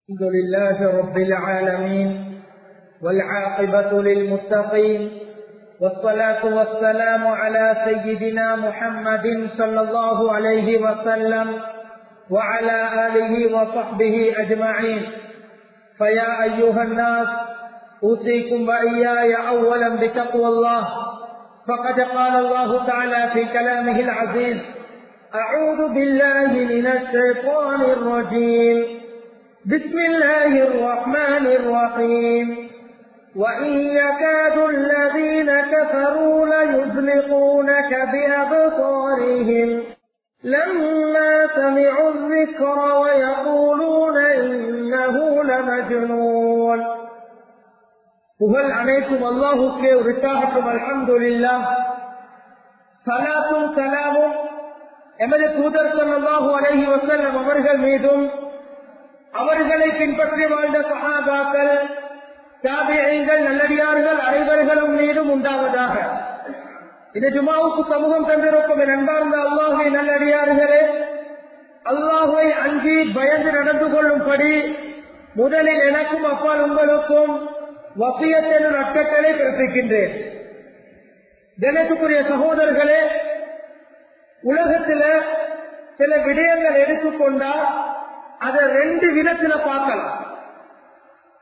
الحمد لله رب العالمين والعاقبة للمتقين والصلاة والسلام على سيدنا محمد صلى الله عليه وسلم وعلى آله وصحبه أجمعين. فيا أيها الناس أوصيكم وإياي أولا بتقوى الله، فقد قال الله تعالى في كلامه العزيز: أعوذ بالله من الشيطان الرجيم، بسم الله الرحمن الرحيم. وإن يكاد الذين كفروا ليزلقونك بأبصارهم لما سمعوا الذكر ويقولون إنه لمجنون. புகழ் அனைத்தும் அல்லாஹுக்கே உரித்தாகட்டும். அல்ஹம்துலில்லாஹ். ஸலாத்தும் ஸலாமும் எமது தூதர் ஸல்லல்லாஹு அலைஹி வஸல்லம் அவர்கள் மீதும், அவர்களை பின்பற்றி வாழ்ந்த சஹாபாக்கள், தாபிஈன்கள், நல்லடியார்கள் அனைவர்களும் மீதும் உண்டாவதாக. இது ஜுமாவுக்கு சமூகம் தந்திருக்கும் என் அன்பார்ந்த அல்லாஹ்வின் நல்லடியார்களே, அல்லாஹ்வை அஞ்சி பயந்து நடந்து கொள்ளும்படி முதலில் எனக்கும் அப்பால் உங்களுக்கும் வசியத் எனும் நட்கட்டளை பிறப்பிக்கின்றேன். கணேசுக்குரிய சகோதரர்களே, உலகத்தில் சில விடயங்கள் எடுத்துக்கொண்டா அதை ரெண்டு விதத்துல பார்க்கலாம்.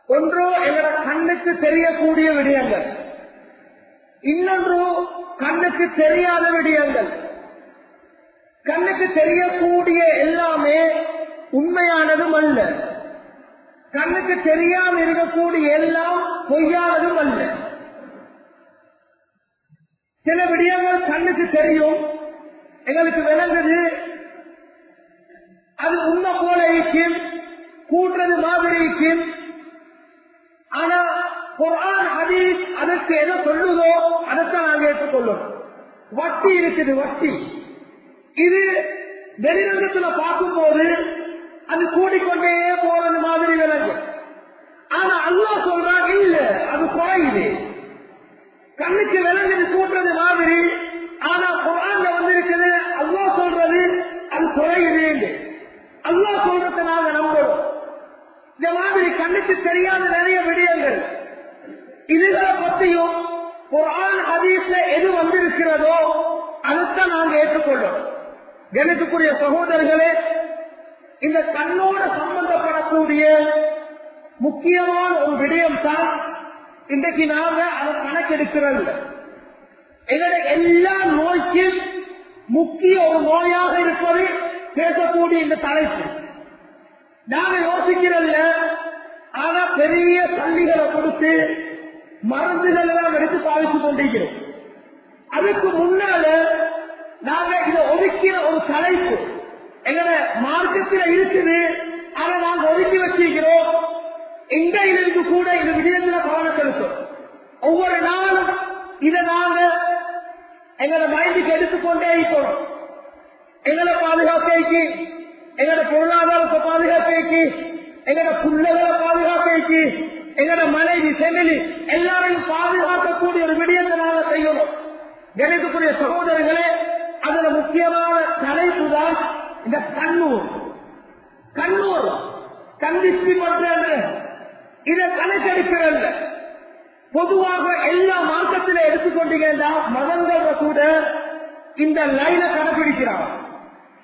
ஒன்று எங்களோட கண்ணுக்கு தெரியக்கூடிய விடயங்கள், இன்னொன்று கண்ணுக்கு தெரியாத விடயங்கள். கண்ணுக்கு தெரியக்கூடிய எல்லாமே உண்மையானதும் அல்ல, கண்ணுக்கு தெரியாம இருக்கக்கூடிய எல்லாம் பொய்யானதும் அல்ல. சில விடயங்கள் கண்ணுக்கு தெரியும், எங்களுக்கு விளங்குது, அது உண்மை போல இருக்கும், கூட்டுறது மாதிரி இருக்கும். ஆனா குர்ஆன் ஹதீஸ் அதற்கு எதை சொல்லுதோ அதைத்தான் நாங்கள் ஏற்றுக்கொள்ளும். வட்டி இருக்குது, வட்டி இது வெளிரங்கத்துல பார்க்கும் போது அது கூடிக்கொண்டே போறது மாதிரி விளங்கு. ஆனா அல்லாஹ் சொல்றான் இல்ல, அது குறையுது. கண்ணுக்கு விளங்குது கூட்டுறது மாதிரி, ஆனா குர்ஆன்ல வந்திருக்குது அல்லாஹ் சொல்றது அது குறையுது. அல்லாஹ் சொல்றதை நாங்க நம்புறோம். இந்த மாதிரி கண்ணுக்கு தெரியாத நிறைய விடயங்கள், இதுகளை பற்றியும் குர்ஆன் ஹதீஸ்ல எது வந்திருக்கிறதோ அதைத்தான் நாங்க ஏற்றுக்கொள்ளும். கணித்துக்குரிய சகோதரர்களே, இந்த கண்ணோட சம்பந்தப்படக்கூடிய முக்கியமான ஒரு விடயம் தான் இன்றைக்கு நாங்க அதை கணக்கெடுக்கிறது. எங்களுடைய எல்லா நோய்க்கும் முக்கிய ஒரு நோயாக இருப்பது பேசக்கூடிய இந்த தலைப்பு. நாங்க யோசிக்கிறல்ல, ஆனா பெரிய பள்ளிகளை கொடுத்து மருந்துகள் எல்லாம் எடுத்து பாவிச்சு கொண்டிருக்கிறோம். அதுக்கு முன்னால நாங்க இதை ஒதுக்கிற ஒரு தலைப்பு எங்களோட மார்க்கத்தில் இருக்குது, ஆனா நாங்க ஒதுக்கி வச்சிருக்கிறோம். எங்க இருக்கு கூட இந்த விடயத்துல கவனம் செலுத்தும். ஒவ்வொரு நாளும் இதை நாங்க எங்களோட மைண்டுக்கு எடுத்துக்கொண்டே இருக்கிறோம். எங்களை பாதுகாப்பைக்கு, எங்களோட பொருளாதாரத்தை பாதுகாப்பைக்கு, எங்களோட பிள்ளைகளை பாதுகாப்பைக்கு, எங்களோட மனைவி செமிலி எல்லாரையும் பாதுகாக்கக்கூடிய ஒரு விடயத்தை நாங்கள் செய்யணும். கணிதத்துக்குரிய சகோதரர்களே, அதுல முக்கியமான தலைப்பு தான் இந்த கண்ணூர். கண்ணூர் கண்டிஷ்டி பண்றது இதை கணக்கெடுக்கிறது. பொதுவாக எல்லா மார்க்கத்தில எடுத்துக்கொண்டீங்கன்னா மதங்களை கூட இந்த லைனை கடைபிடிக்கிறாங்க.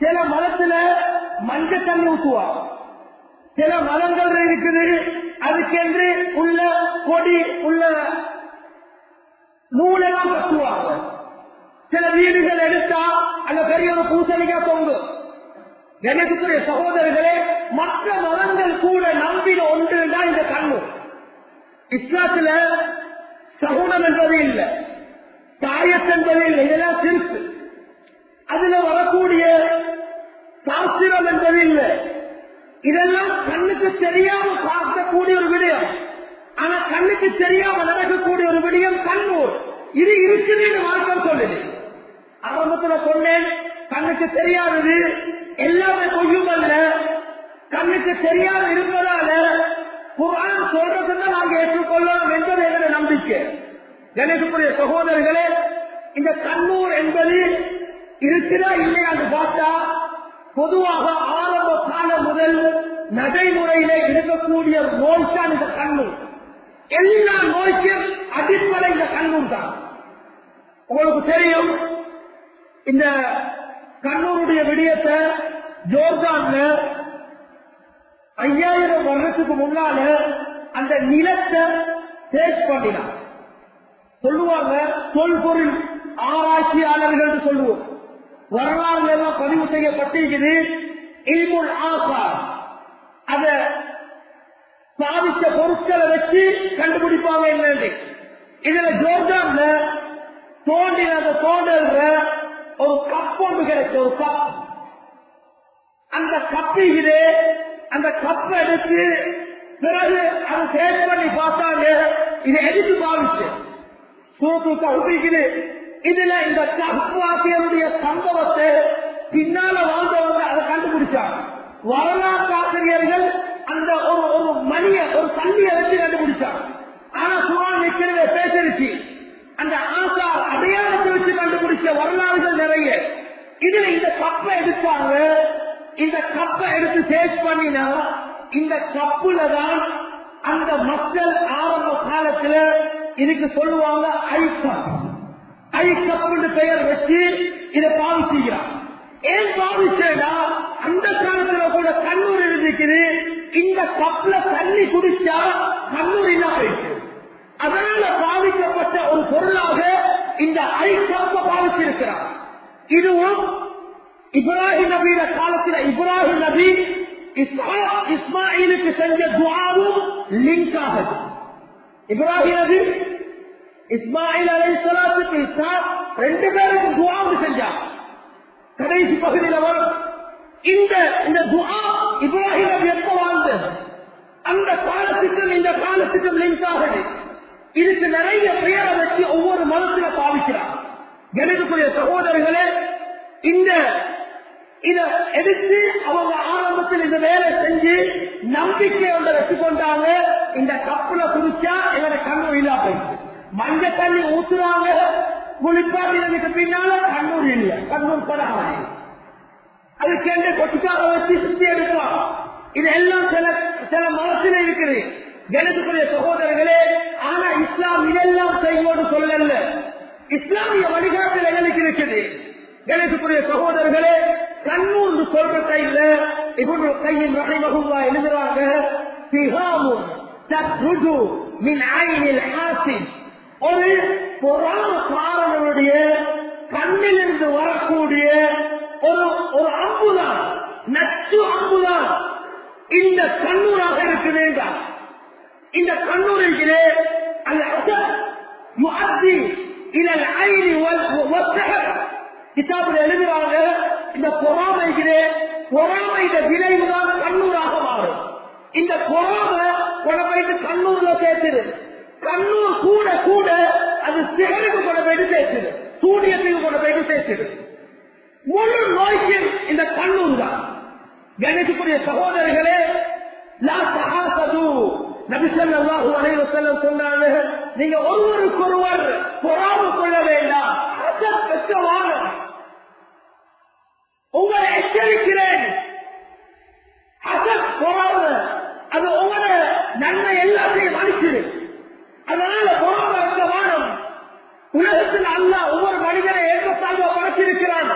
சில மதத்துல மஞ்சள் தண்ணி ஊற்றுவாங்க, சில மதங்கள் இருக்குது அதுக்கென்று உள்ள கொடி உள்ள நூலெல்லாம் கட்டுவாங்க. சில வீடுகள் எடுத்தா அந்த பெரிய ஒரு பூசணிக்காய் தொங்கும். கணேசுக்குரிய சகோதரர்களே, மற்ற மதங்கள் கூட நம்பின ஒன்றுதான் இந்த கண்ணு. இஸ்லாத்துல சகுனம் என்பது இல்லை, தாயத் என்பது இல்லை, இதெல்லாம் சிறுக்கு. அதுல வரக்கூடிய சாஸ்திரம் என்பது இல்லை, இதெல்லாம் கண்ணுக்கு தெரியாம பார்க்கக்கூடிய ஒரு விடயம். ஆனா கண்ணுக்கு தெரியாம நடக்கக்கூடிய ஒரு விடயம் கண்ணூர். இது இருக்குதுன்னு மார்க்கம் சொல்லுது. ஆரம்பத்துல சொன்னேன், கண்ணுக்கு தெரியாதது எல்லாமே பொய்யும் அல்ல. கண்ணுக்கு தெரியாம இருப்பதால குர்ஆன் சொல்றதுதான் நாங்க ஏற்றுக்கொள்ளலாம் என்பது எங்களுடைய நம்பிக்கை. கணேசுக்குரிய சகோதரர்களே, இந்த கண்ணூர் என்பது இருக்குதா இல்லையான்னு பார்த்தா பொதுவாக ஆரம்ப காலம் முதல் நடைமுறையிலே இருக்கக்கூடிய நோய் தான் இந்த கண்ணூர். எல்லா நோய்க்கும் அடிப்படை இந்த கண்ணூர் தான். உங்களுக்கு தெரியும், இந்த கண்ணூருடைய விடயத்தை ஜோர்டான்ல 5000 வருடத்துக்கு முன்னால அந்த நிலத்தை சேஷ் பண்ணினார். சொல்லுவாங்க தொல்பொருள் ஆராய்ச்சியாளர்கள் சொல்லுவோம், வரலாறு எல்லாம் பதிவு செய்யப்பட்டிருக்குது. இல்முல் ஆசார் அத சாதித்த பொருட்களை வச்சு கண்டுபிடிப்பாங்க என்னன்னு. இதுல ஜோர்டான்ல தோண்டல்ற ஒரு கப் ஒன்று கிடைச்ச ஒரு கப். அந்த கப்பிலே அந்த கப்பை எடுத்து பிறகு அதை சேவ் பண்ணி பார்த்தாங்க. இதை எடுத்து பாவிச்சு சூழ்நிலை இதுல இந்த கப்பாசியருடைய சம்பவத்தை பின்னால வாழ்ந்தவங்க அதை கண்டுபிடிச்சாங்க. வரலாற்று ஆசிரியர்கள் அந்த ஒரு மணிய ஒரு சல்லியை வச்சு கண்டுபிடிச்சாங்க. ஆனா குர்ஆன் ஏற்கனவே பேசிருச்சு. அந்த ஆசார் அடையாளத்தை வச்சு கண்டுபிடிச்ச வரலாறுகள் நிறைய. இதுல இந்த கப்பை எடுத்தாங்க. இந்த கப்பை எடுத்து சேவ் பண்ணினா இந்த கப்புல தான் அந்த மக்கள் ஆரம்ப காலத்துல இதுக்கு சொல்லுவாங்க ஐக்கப்புன்னு பெயர் வச்சு இதை பாவிச்சுக்கிறான். ஏன் பாவிச்சா அந்த காலத்துல கூட கண்ணூர் இருந்துக்குது. இந்த கப்ல தண்ணி குடிச்சா கண்ணூர் இல்லாம இருக்கு. அதனால பாவிக்கப்பட்ட ஒரு பொருளாக இந்த ஐக்கப்ப பாவிச்சிருக்கிறார். இதுவும் இப்ராஹிம் நபியோட காலத்தில் இப்ராஹிம் நபி இஸ்மாயிலுக்கு செஞ்ச துஆவும் லிங்க் ஆகுது. இப்ராஹிம் நபி இஸ்மாயில் அலைஹிஸ்ஸலாத்துக்கு ரெண்டு பேருக்கு துஆவும் செஞ்சார். கடைசி பகுதியில் வரும் இந்த துஆ இப்ராஹிம் நபி எப்ப வாழ்ந்தது அந்த காலத்துக்கும் இந்த காலத்துக்கும் லிங்க் ஆகுது. இதுக்கு நிறைய பெயரை வச்சு ஒவ்வொரு மதத்துல பாவிக்கிறார். கணிதக்குரிய சகோதரர்களே, இந்த இதை எடுத்து அவங்க ஆரம்பத்தில் இந்த வேலை செஞ்சு நம்பிக்கை ஒன்றை வச்சு கொண்டாங்க. இந்த கப்புல குடிச்சா எங்களை கண்ணூர் இல்லா போயிடுச்சு. மஞ்ச தண்ணி ஊத்துறாங்க, குளிப்பாட்டினதுக்கு பின்னால கண்ணூர் இல்லை, கண்ணூர் படாது. அதுக்கு என்ன கொட்டுக்காக வச்சு சுத்தி எடுக்கலாம். இதெல்லாம் சில மதத்தில் இருக்குது கணிதக்குரிய சகோதரர்களே. ஆனா இஸ்லாம் இதெல்லாம் செய்வோடு சொல்லல. இஸ்லாமிய வழிகாட்டில் எங்களுக்கு இருக்குது. கணிதக்குரிய சகோதரர்களே, கண்ணூர் சொல்ற டைம்ல இப்னு கையிம் ரஹிமஹுல்லாஹ் எழுதுறாங்க, திஹாமுன் தக்ருஜு மின் ஐனில் ஹாசின். ஒரு பொறாமக்காரனுடைய கண்ணிலிருந்து வரக்கூடிய ஒரு அம்புதான், நச்சு அம்புதான் இந்த கண்ணூராக இருக்க வேண்டாம். இந்த கண்ணூரிலே அல்ல யுஅத்தி இலல் ஐனி வஸ்ஸஹர் கிதாபில் எழுதுறாங்க. இந்த பொறாமைகளே பொறாமைத விளைவுதான் கண்ணூராக மாறும். இந்த பொறாமை கொண்டு போயிட்டு கண்ணூர்ல சேர்த்துது. கண்ணூர் கூட கூட அது சிகருக்கு கொண்டு போயிட்டு சேர்த்துது, சூரியத்துக்கு கொண்டு போயிட்டு சேர்த்துது. முழு நோய்க்கு இந்த கண்ணூர் தான். கணிதக்குரிய சகோதரர்களே, லா தஹாசது நபி ஸல்லல்லாஹு அலைஹி வஸல்லம் சொன்னாங்க, நீங்க ஒருவருக்கொருவர் பொறாமை கொள்ள வேண்டாம். ஹஸத் பெற்றவான உங்களை எச்சரிக்கிறேன். ஹஸத் பொறாமை அது உங்களோட நன்மை எல்லாத்தையும் அழிச்சிரு. அதனால பொறாமை இருக்க வானம். உலகத்தில் அல்லாஹ் ஒவ்வொரு மனிதனை ஏற்றத்தாழ்வ படைச்சிருக்கிறான்.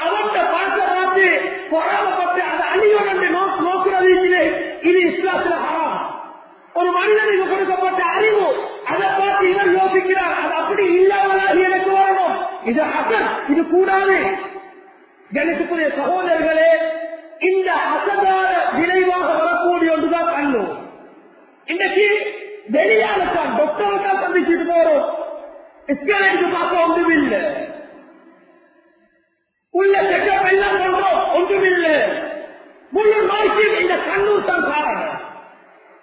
அவன் பழத்தை பார்த்து பொறாமப்பட்டு அதை அழியோடு நோக்குறது இது இஸ்லாத்துல ஹராம். ஒரு மனிதனுக்கு கொடுக்கப்பட்ட அறிவு அதை பார்த்து இவர் யோசிக்கிறார், அது அப்படி இல்லாமலாக எனக்கு வரணும், இது ஹசன், இது கூடாது. கணிதக்குரிய சகோதரர்களே, இந்த அசதார விளைவாக வரக்கூடிய ஒன்றுதான் கண்ணு. இன்னைக்கு வெளியாளத்தான் டாக்டரை சந்திச்சுட்டு போறோம், ஸ்கேனுக்கு பார்க்க ஒன்றுமில்லை, உள்ள செட்டப் எல்லாம் சொல்றோம், ஒன்றுமில்லை. முழு நோய்க்கு இந்த கண்ணூர் தான் காரணம்.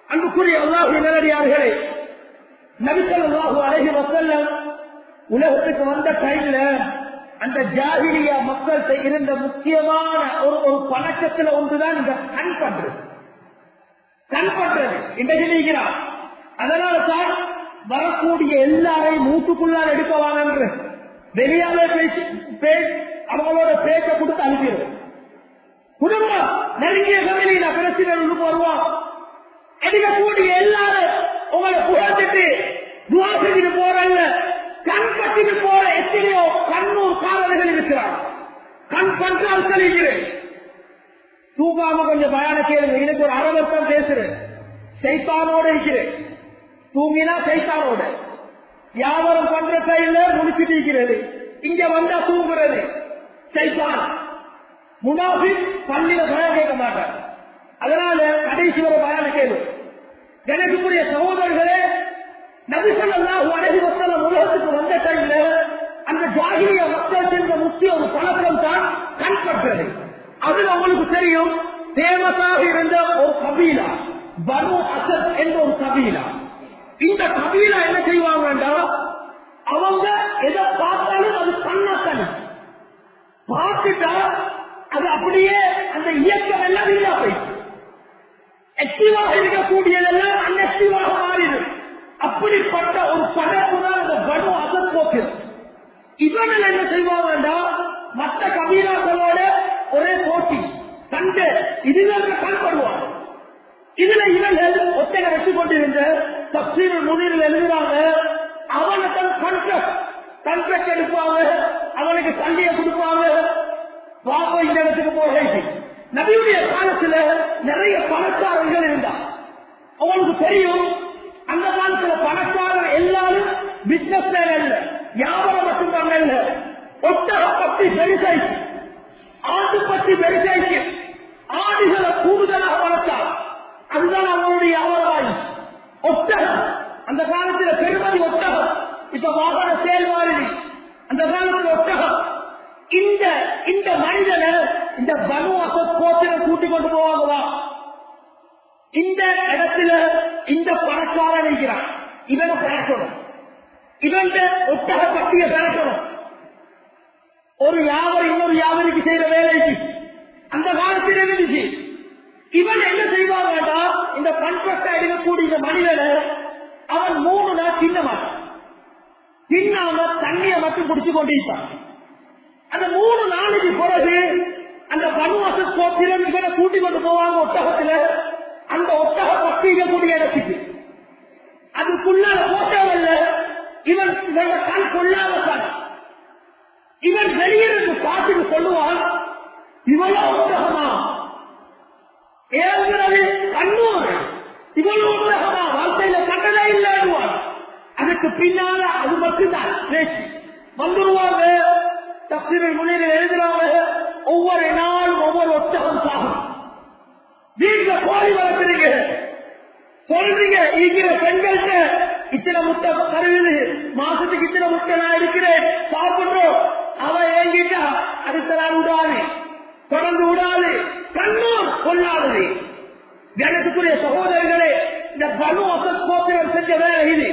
அன்புக்குரிய அல்லாஹ்வின் நல்லடியார்களே, நபி ஸல்லல்லாஹு அலைஹி வஸல்லம் உலகத்துக்கு வந்த டைம்ல அந்த ஜாஹிலியா மக்கள் இருந்த முக்கியமான ஒரு பழக்கத்துல ஒன்றுதான் இந்த கண் பண்றது. இன்றைக்கு நீக்கிறான். அதனால தான் வரக்கூடிய எல்லாரையும் மூட்டுக்குள்ளால் எடுக்கவான என்று வெளியாலே அவங்களோட பேச்ச கொடுத்து அனுப்பிடுவோம். குடும்பம் நெருங்கிய ஃபேமிலியில பிரச்சனை வருவான். எடுக்கக்கூடிய எல்லாரும் உங்களை புகழ்ந்துட்டு துவா செஞ்சுட்டு போறல்ல, கண் கட்டிட்டு போற எத்தனையோ கண்ணூர் காரர்கள் இருக்கிறார். கண் கண்கால் கழிக்கிறேன். தூங்காம கொஞ்சம் பயான கேளுங்க. எனக்கு ஒரு அரவர்த்தம் பேசுறேன். சைத்தானோட இருக்கிறேன். தூங்கினா சைத்தானோட வியாபாரம் பண்ற கையில முடிச்சுட்டு இருக்கிறது. இங்க வந்தா தூங்குறது சைத்தான். முனாஃபிக் பள்ளியில பயம் கேட்க மாட்டார். அதனால கடைசி வரை பயான கேளு. எனக்குரிய சகோதரர்களே, நபி ஸல்லல்லாஹு அலைஹி வஸல்லம் உலகத்துக்கு வந்த டைம்ல அந்த ஜாஹிலியா மக்கள் சென்ற முக்கிய ஒரு பழக்கம் தான் கண் பற்றது. அதுல உங்களுக்கு தெரியும், ஃபேமஸாக இருந்த ஒரு கபீலா பனு அஸத் என்ற ஒரு கபீலா. இந்த கபீலா என்ன செய்வாங்கன்னா, அவங்க எதை பார்த்தாலும் அது கண்ணாக்கண் பார்த்துட்டா அது அப்படியே அந்த இயக்கம் எல்லாம் இல்லா போயிடுச்சு. ஆக்டிவாக இருக்கக்கூடியதெல்லாம் அன்ஆக்டிவாக மாறிடும். அப்படிப்பட்ட ஒரு படைப்பு தான் அந்த பனு அஸத் போக்குது. இவர்கள் என்ன செய்வாங்கன்னா, மற்ற கபீலாக்களோட ஒரே போட்டி கண்டு இதுதான் கண்படுவாங்க. இதுல இவர்கள் ஒத்தனை வச்சு கொண்டிருந்த தப்சீர் முனீரில் எழுதுறாங்க, அவனுக்கு கண்ட்ராக்ட் எடுப்பாங்க, அவனுக்கு சண்டையை கொடுப்பாங்க. பாப்பா இந்த இடத்துக்கு போக நபியுடைய காலத்துல நிறைய பணக்காரர்கள் இருந்தார். அவங்களுக்கு தெரியும், அந்த காலத்துல பணக்காரர் எல்லாரும் பிசினஸ் மேன் அல்ல, வியாபாரம் மட்டும்தான் அல்ல. ஒட்டக பத்தி பெருசாய்க்கு, ஆண்டு பத்தி பெருசாய்க்கு, ஆடுகளை கூடுதலாக வளர்த்தார். அதுதான் அவங்களுடைய வியாபாரம். ஒட்டகம் அந்த காலத்துல பெருமதி ஒட்டகம். இப்ப வாகன செயல்பாடு அந்த காலத்துல ஒட்டகம். இந்த மனிதனை இந்த பனு அஸத் கோத்திரம் கூட்டிக் கொண்டு போவாங்களா? இந்த இடத்துல இந்த பணக்காரன் இருக்கிறான், இவனை பறக்கணும், இவன் ஒட்டக பட்டிய பறக்கணும். ஒரு வியாபாரி இன்னொரு வியாபாரிக்கு செய்யற வேலைக்கு அந்த காலத்தில் இருந்துச்சு. இவன் என்ன செய்வாங்கடா, இந்த கண்பட்டை எடுக்கக்கூடிய மனிதனை அவன் 3 நாள் தின்ன மாட்டான். தின்னாம தண்ணியை மட்டும் குடிச்சு கொண்டிருப்பான். அந்த 3 நாளைக்கு பிறகு அந்த பனு அஸத் கோத்திரம் இவனை கூட்டிக் கொண்டு போவாங்க ஒட்டகத்துல. அந்த ஒட்டக பட்டிக்கக்கூடிய இடத்துக்கு அதுக்குள்ளால போட்டவல்ல, இவன் கண் கொள்ளாத இவன் வெளியிருந்து பார்த்துட்டு சொல்லுவான், இவ்வளவு ஒட்டகமா ஏற்கிறது கண்ணூர், இவ்வளவு ஒட்டகமா வாழ்க்கையில கண்டதே இல்லைடுவான். அதுக்கு பின்னால அது மட்டும்தான் பேச்சு வந்துருவாங்க. தப்சீர் முனீரில் எழுதுறாங்க, ஒவ்வொரு நாளும் ஒவ்வொரு ஒட்டகம் சாகும். வீட்டுல கோழி வளர்க்குறீங்க, சொல்றீங்க இருக்கிற பெண்கள்கிட்ட இத்தனை முட்டை தருவது, மாசத்துக்கு இத்தனை முட்டை நான் இருக்கிறேன் சாப்பிடுறோம். அவன் ஏங்கிட்டா அடுத்தலாம் விடாது, தொடர்ந்து விடாது, கண்ணூர் கொள்ளாதது. கணத்துக்குரிய சகோதரர்களே, இந்த பனு அஸத் கோத்திரம் செஞ்ச வேலை இது.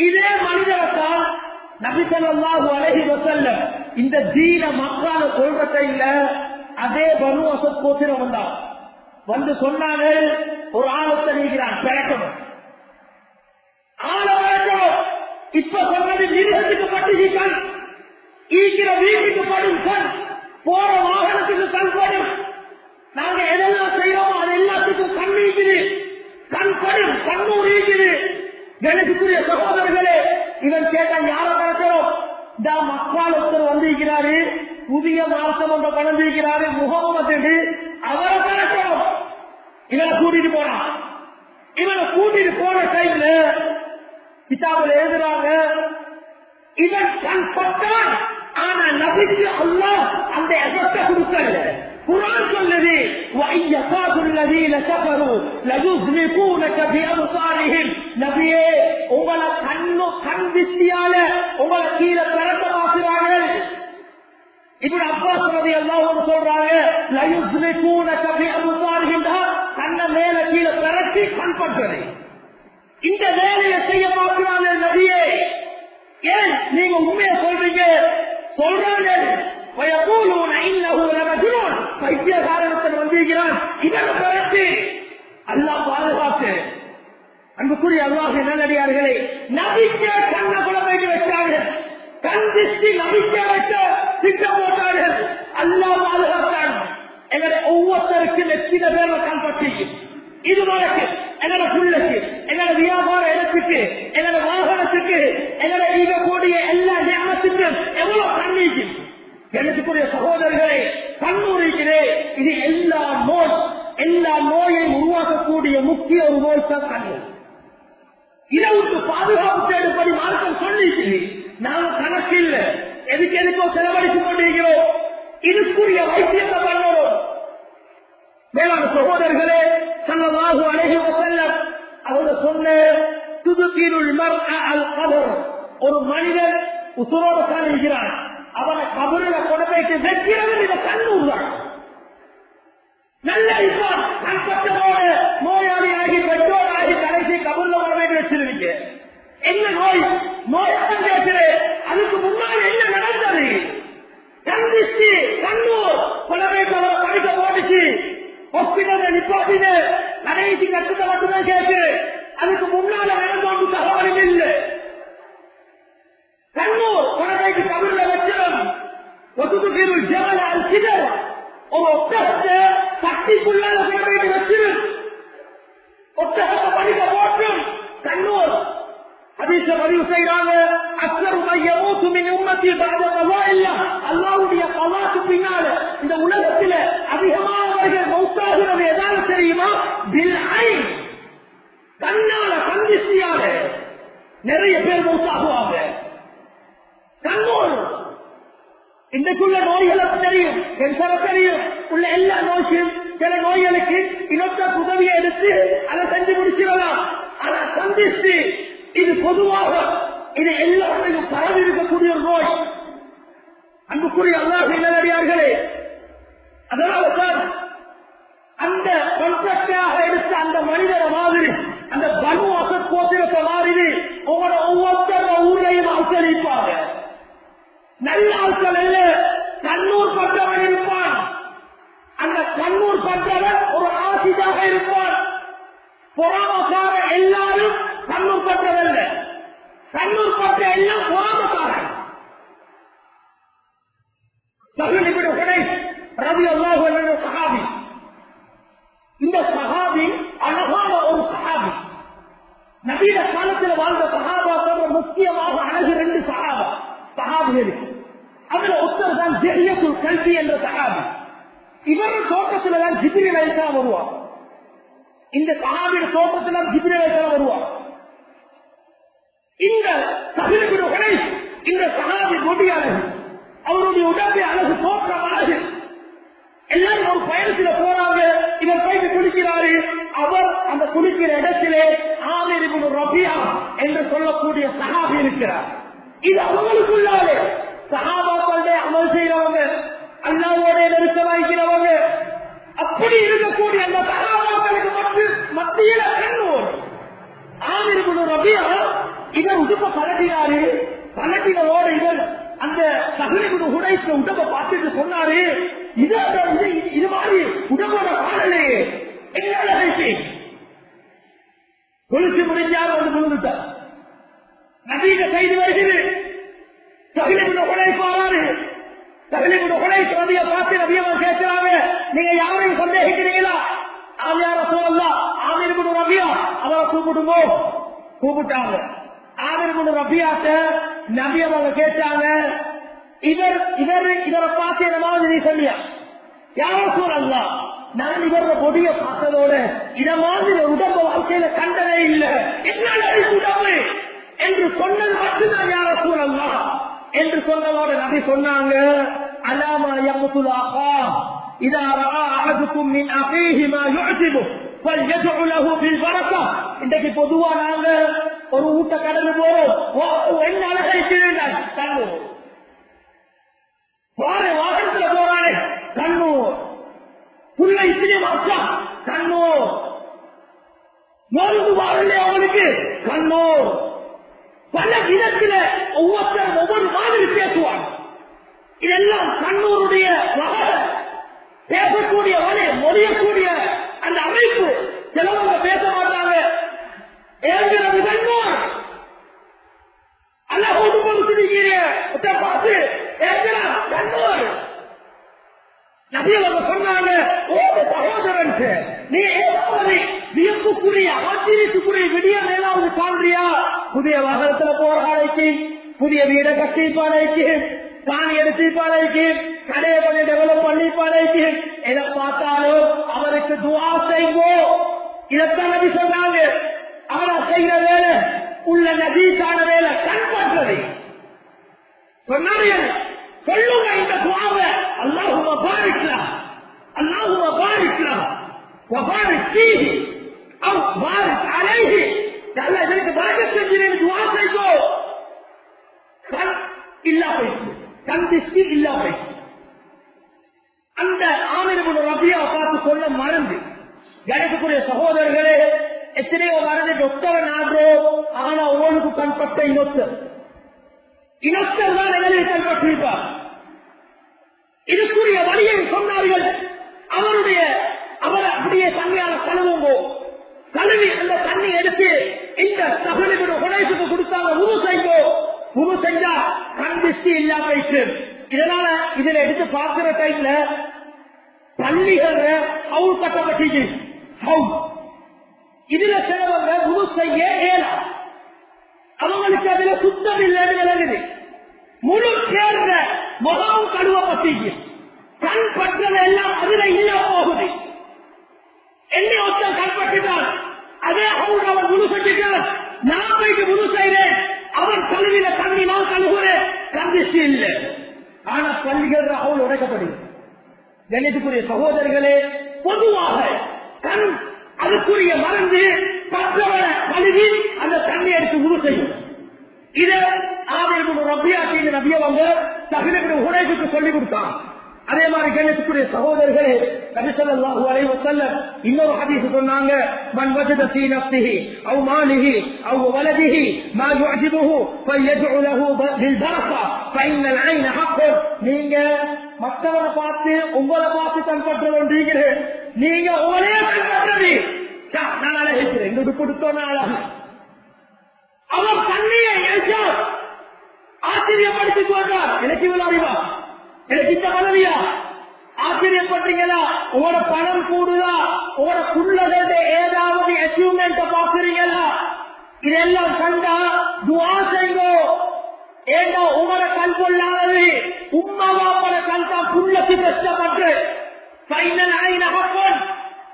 இதே மனிதர்தான் நபி ஸல்லல்லாஹு அலைஹி வஸல்லம் இந்த தீன மக்கான சொல்றதை இல்ல, அதே பனு அஸத் கோத்திரம் வந்தான். வந்து சொன்னாங்க, ஒரு ஆழத்தை நீக்கிறான் பிறக்கணும், ஆழ வழக்கணும். இப்ப சொன்னது நிறுவனத்துக்கு பட்டு கண், ஈக்கிற வீட்டுக்கு படும் கண், போற வாகனத்துக்கு கண் படும். நாங்க எதெல்லாம் செய்யறோம் அது எல்லாத்துக்கும் கண் இருக்குது, கண் படும், கண்ணூர் இருக்குது. கணக்குரிய சகோதரர்களே, இவன் கேட்டான் யார நடக்கிறோம்? இந்த மக்கள் ஒருத்தர் வந்திருக்கிறாரு, புதிய மாசம் ஒன்று கலந்திருக்கிறாரு, முகமது, அவரை நடக்கிறோம். இவனை கூட்டிட்டு போனான். இவனை கூட்டிட்டு போன டைம்ல கிதாபுல எழுதுறாங்க, இவன் கண் பட்டான். ஆனா நபிக்கு அல்லாஹ் அந்த எசத்தை கொடுக்கல. குர்ஆன் சொல்லுது, நபியே உங்களை கண் திஷ்டியால உங்களை கீழே பிறக்க மாற்றுறார்கள். இப்படி அப்பாஸ் ரலியல்லாஹு சொல்றாங்க, கண்ண மேல கீழே பிறக்கி கண் பற்றது. இந்த வேலையை செய்ய பார்க்கிறாங்க நபியே. ஏன் நீங்க உண்மையை சொல்றீங்க? சொல்றாங்க பைத்தியகாரத்தில் வந்திருக்கிறான், இவன் பிறகு அல்லாஹ் பாதுகாத்து. அன்புக்குரிய அல்லாஹ் நல்லடியார்களே, நபிக்க கண்ண குழந்தைக்கு வச்சார்கள், கண் திஷ்டி நபிக்க வைக்க திட்டம் போட்டார்கள். அல்லாஹ் பாதுகாத்தார்கள். எங்களை ஒவ்வொருத்தருக்கும் எத்தனை பேர் கண் பற்றி இது வழக்கு எங்களோட புள்ளைக்கு, எங்களோட வியாபார இடத்துக்கு, எங்களோட வாகனத்துக்கு, எங்களோட ஈகக்கூடிய எல்லா ஞாபகத்துக்கும் எவ்வளவு கண்ணீக்கு எனக்குரிய சகோதரர்களை கண்ணூரிக்கிறே. இது எல்லா நோயை உருவாக்கக்கூடிய முக்கிய ஒரு நோய் தான் கண்ணூர். இதை விட்டு பாதுகாப்பு தேடுபடி மார்க்கம் சொல்லிச்சு. நாங்க கணக்கு இல்லை, எதுக்கோ செலவழித்துக் கொண்டிருக்கிறோம். இதுக்குரிய வைத்தியத்தை பண்ணணும். மேலான சகோதரர்களே, ஸல்லல்லாஹு அலைஹி வஸல்லம் அவங்க சொன்ன துதுகிருல் மர்அ அல் கபர், ஒரு மனிதன் உசுரோடு இருக்கிறான், அவனை கபரில் கொண்டு போயிட்டு வைக்கிறது இந்த கண்ணூர் தான். நல்ல இருப்பான், கண்பட்டதோடு நோயாளியாகி பெற்றோராகி கடைசி கபூர்ல வரவேற்று வச்சிருவீங்க. என்ன நோயத்தான் கேட்கிறேன். அதுக்கு முன்னாடி என்ன நடந்தது? கண்டிச்சு கண்ணூர் கொலவேற்றவரை படிக்க போட்டுச்சு, ஹாஸ்பிட்டல் நிப்பாட்டின கடைசி கட்டத்தை மட்டும்தான் கேட்கிறேன். அதுக்கு முன்னால நடந்தோண்டு தகவல் இல்லை. கண்ணூர் கொலவேற்று கபூர்ல வச்சிடும் ஒத்துக்கு ஜவல அல்கிதர், ஒரு ஒட்டகத்தை சக்திக்குள்ளால கொலவேற்று வச்சிடும், ஒட்டகத்தை படிக்க போட்டும் கண்ணூர். ஹதீஸ பதிவு செய்றாங்க, அக்ஸரு மையமூது மின் உம்மத்தி பஅத கலாஇல்லாஹ், அல்லாஹ்வுடைய கலாக்கு பின்னால இந்த உலகத்தில அதிகமானவர்கள் மௌத்தாகிறது எதால தெரியுமா? பில் ஐன், கண்ணால கண்திஷ்டியால நிறைய பேர் மௌத்தாகுவாங்க. கண்ணூர் இன்றைக்குள்ள நோய்களுக்கு தெரியும், கேன்சரை தெரியும், உள்ள எல்லா நோய்க்கும் சில நோய்களுக்கு இன்னொரு உதவியை எடுத்து அதை செஞ்சு முடிச்சிடலாம். ஆனா கந்திஷ்டி இது பொதுவாக இது எல்லாருக்கும் பரவி இருக்கக்கூடிய ஒரு நோய். அன்புக்குரிய அல்லாஹ் நல்லடியார்களே, அதனால்தான் அந்த கான்ட்ராக்டாக எடுத்த அந்த மனிதரை மாதிரி அந்த பனு அசத் கோத்திரத்தை மாதிரி ஒவ்வொருத்தர ஊரையும் ஆட்களிப்பாங்க. நல்ல ஆட்கள் அல்ல, கண்ணூர் பட்டவன் இருப்பான். அந்த கண்ணூர் பட்டவன் ஒரு ஆசிதாக இருப்பான். பொறாமக்கார எல்லாரும் கண்ணூர் பட்டவல்ல, கண்ணூர் பட்ட எல்லாம் பொறாமக்காரன். ரலியல்லாஹு அன்ஹு சஹாபி, இந்த சஹாபி அழகான ஒரு சஹாபி. நபிய காலத்தில் வாழ்ந்த சஹாபாக்கள் முக்கியமாக அழகு 2 சஹாபிகள். அதுல ஒருத்தர் தான் ஜெஹியத்துல் கல்பி என்ற சஹாபி. இவர் தோட்டத்தில் தான் ஜிப்ரீல் அலைஹிஸ்ஸலாம் வருவார். இந்த சஹாபியோட தோட்டத்தில் தான் ஜிப்ரீல் அலைஹிஸ்ஸலாம் வருவார். இந்த சஹீபுடைய இந்த சஹாபி கொடி அழகு, அவருடைய உடம்பு அழகு, தோற்றம் அழகு. எல்லாரும் ஒரு பயணத்தில் போறாங்க, இவர் போயிட்டு குளிக்கிறாரு. அவர் அந்த குளிக்கிற இடத்திலே ஆமீர் இப்னு ரபியா என்று சொல்லக்கூடிய சஹாபி இருக்கிறார். இது அவங்களுக்குள்ளாலே சஹாபாக்களே அமல் செய்யறவங்க, அல்லாஹ்வோட நெருக்க வைக்கிறவங்க. அப்படி இருக்கக்கூடிய அந்த சஹாபாக்களுக்கு மத்தியில கண்ணூர் ஆமீர் இப்னு ரபியா இவர் உடுப்ப பழகினாரு. பழகினோட இவர் அந்த சஹீபுடைய ஹுடைஸ்ல உடம்ப பார்த்துட்டு சொன்னாரு, இது மாதிரி உடம்போட பாடலையே என்ன குளிச்சு முடிஞ்சாலும் வந்து முழுந்துட்டார். நதியில செய்து வருகிறது. சஹீபுடைய ஹுடைஸ் பாராரு. சஹீபுடைய ஹுடைஸ் ரபியா பார்த்து ரபியாவை கேட்கிறாங்க, நீங்க யாரையும் சந்தேகிக்கிறீங்களா? ஆமியார சொல்லலாம், ஆமீர் இப்னு ரபியா அவரை கூப்பிடுங்கோ. கூப்பிட்டாங்க. ஆமீர் இப்னு ரபியாட்ட நபி அவங்க கேட்டாங்க, இவரை பார்த்து என்ன மாதிரி நீ சொல்லியா? யாரும் சொல்லலாம், நான் இவர கொடிய பார்த்ததோட இத மாதிரி உடம்பு வாழ்க்கையில கண்டதே இல்லை, என்னால் உடம்பு என்று சொன்னது மட்டும்தான் யார சொல்லலாம் என்று சொன்னதோட நபி சொன்னாங்க, அலாமா யமுத்துல் ஆகா இதா ரஆ அஹதுக்கும் மின் அகீஹி மா யுஅஜிபு ஃபல்யதுஉ லஹு பில் பரக்கா. இன்றைக்கு பொதுவா நாங்க ஒரு ஊட்ட கடந்து போறோம், என்ன அழகை செய்யுங்கள் கண்ணூர், வாகனத்துல போறானே கண்ணூர், புள்ள இத்தனை மாசம் கண்ணூர், நோன்பு வாழல அவனுக்கு கண்ணூர். பல விதத்துல ஒவ்வொருத்தரும் ஒவ்வொரு மாதிரி பேசுவாங்க. இதெல்லாம் கண்ணூருடைய பேசக்கூடிய வரை மொழியக்கூடிய அந்த அமைப்பு. சிலவங்க பேச மாட்டாங்க, ஏற்கிறது கண்ணூர் அல்ல ஒன்று பார்த்து ஏற்கிறான் கண்ணூர். நபி அவங்க சொன்னாங்க, ஓ சகோதரன், நீ ஏதாவது ஹதீஸுக்குரிய விடியம் ஏதாவது காண்றியா? புதிய வாகனத்துல போறாளைக்கு, புதிய வீடை கட்டிப்பாளைக்கு, காணி எடுத்துப்பாளைக்கு, கடையை கொஞ்சம் டெவலப் பண்ணிப்பாளைக்கு, எதை பார்த்தாலும் அவருக்கு துஆ செய்வோ. இதைத்தான் நபி சொன்னாங்க. ஆனா செய்கிற வேலை உள்ள நபீக்கான வேலை கண் பற்றது சொன்னார்கள். சொல்லுங்க இந்த துஆவை, அல்லாஹும்ம பாரிக் லஹு, அல்லாஹும்ம பாரிக் லஹு வ பாரிக் ஃபீஹி அவ் பாரிக் அலைஹி. அல்லாஹ் இதற்கு பரக்கத் செஞ்சிரேன்னு துஆ செய்தோ. கண் இல்லா போயிடுச்சு, கண் திஷ்டி இல்லா போயிடுச்சு. அந்த ஆமீர் இப்னு ரபியா பார்த்து சொல்ல மறந்து, கணக்குரிய சகோதரர்களே, எத்தனையோ மருந்து டாக்டரை நாடுறோம். ஆனா ஒவ்வொருக்கு கண்பட்ட இன்னொருத்தர் தான் எங்களை கண்பற்றிருப்பார். இதுக்குரிய வழியை சொன்னார்கள். அவர் அப்படியே தண்ணியால கழுவுங்கோ. கழுவி அந்த தண்ணி எடுத்து இந்த தகவலுடைய உடைசுக்கு கொடுத்தாங்க. உரு செய்வோ. உரு செஞ்சா கண் திருஷ்டி இல்லாம போயிட்டு. இதனால இதுல எடுத்து பார்க்கிற டைம்ல பள்ளிகள் ஹவுஸ் கட்டப்பட்டு ஹவுஸ் இதுல சிலவங்க உரு செய்ய ஏலா, அவங்களுக்கு அதுல சுத்தம் இல்லைன்னு விளங்குது. முழு சேர்ந்த முகம் கழுவப்பட்டீங்க, கண் பற்றதை எல்லாம் அதுல இல்ல போகுது. என்ன ஒருத்தர் கண் பட்டுட்டான், அதே ஹவுஸ் அவர் முழு செஞ்சுட்டார். நான் போயிட்டு முழு செய்றேன், அவர் கழுவில தண்ணி நான் கழுவுறேன், கண்டிச்சு இல்லை. ஆனா பள்ளிகள் ஹவுல் உடைக்கப்படுது. கணிதத்துக்குரிய சகோதரர்களே, பொதுவாக கண் அதுக்குரிய மருந்து பற்றவரை கழுவி அந்த தண்ணி எடுத்து உரு செய்யும். இத ஆமீர் ரபியாக்கு நபியவங்க தகுதிக்கு உடைக்கு சொல்லிக் கொடுத்தாங்க. அதே மாதிரி கணிதத்துக்குரிய சகோதரர்களே, நபி ஸல்லல்லாஹு அலைஹி வஸல்லம் இன்னொரு ஹதீஸ் சொன்னாங்க, மன் வஜத ஃபீ நஃப்ஸிஹி அவ் மாலிஹி அவ் வலதிஹி மா யுஅஜிபுஹு ஃபல்யதுஉ லஹு பில் பரக்கா ஃபஇன்னல் ஐன ஹக். நீங்க மற்றவரை பார்த்து உங்களை பார்த்து கண்பற்ற வேண்டிய நீங்க ஒரே கண்பற்றது நான் அழகிறேன் எங்களுக்கு கொடுத்தோம் அழகு. அவர் தண்ணியை ஆச்சரியப்படுத்திக் கொண்டார். எனக்கு இவ்வளவு அறிவா, எனக்கு இந்த பதவியா? ஆச்சரியப்பட்டீங்களா? உங்களோட பணம் கூடுதா? உங்களோட புள்ளதோட ஏதாவது அச்சீவ்மெண்ட் பாக்குறீங்களா? இதெல்லாம் கண்டா துஆ செய்யோ. ஏண்டா உங்களோட கண் கொள்ளாதது உம்மாவாப்பட கண் தான் புள்ளக்கு கஷ்டப்பட்டு ஃபைனல் ஐநகப்பன்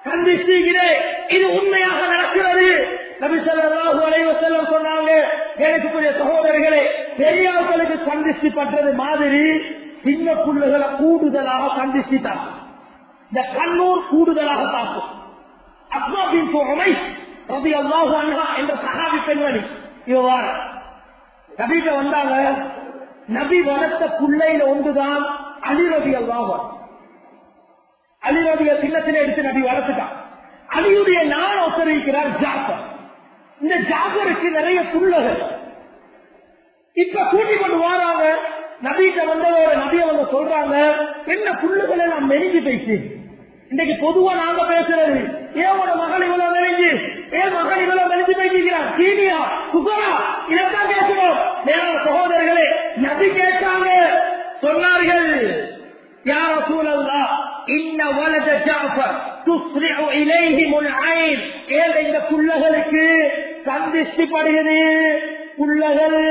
கண்டிச்சுகிறே. இது உண்மையாக நடக்கிறது. நபி ஸல்லல்லாஹு அலைஹி வஸல்லம் சொன்னாங்க, எனக்குரிய சகோதரர்களே, பெரியவர்களுக்கு கண்டிச்சு பண்றது மாதிரி சின்ன புள்ளைகளை கூடுதலாக கண்டிச்சுட்டார். இந்த கண்ணூர் கூடுதலாக தாக்கும். அஸ்மா பின்த் உமைஸ் ரலியல்லாஹு அன்ஹா என்ற சஹாபி பெண்மணி இவ்வாறு நபிக்கு வந்தாங்க. நபி வளர்த்த பிள்ளையில ஒன்றுதான் அலி ரலியல்லாஹு அன்ஹு. அலி ரலிய சின்னத்திலே எடுத்து நபி வளர்த்துட்டான். அலியுடைய நான் ஒத்தரிக்கிறார் ஜாஃபர். இந்த ஜாஃபருக்கு நிறைய புள்ளகள் இப்ப கூட்டிக் கொண்டு வராங்க. நபிட்ட வந்ததோட நபி அவங்க சொல்றாங்க, என்ன புள்ளுகளை நான் மெருங்கி போயிட்டு. இன்னைக்கு பொதுவா நாங்க பேசுறது, ஏன் உன மகள் இவ்வளவு மெருங்கி, ஏன் மகள் இவ்வளவு மெருங்கி போய்க்கிறான், சீனியா சுகரா, இதைத்தான் பேசுறோம். மேலான சகோதரர்களே, நபி கேட்டாங்க, சொன்னார்கள், யா ரசூலல்லாஹ் இன்ன வலத ஜாஃபர் துஸ்ரிஉ இலைஹிமுல் ஐன். ஏன் இந்த புள்ளகளுக்கு கந்திஷ்டி படுகிறது, புள்ளகள்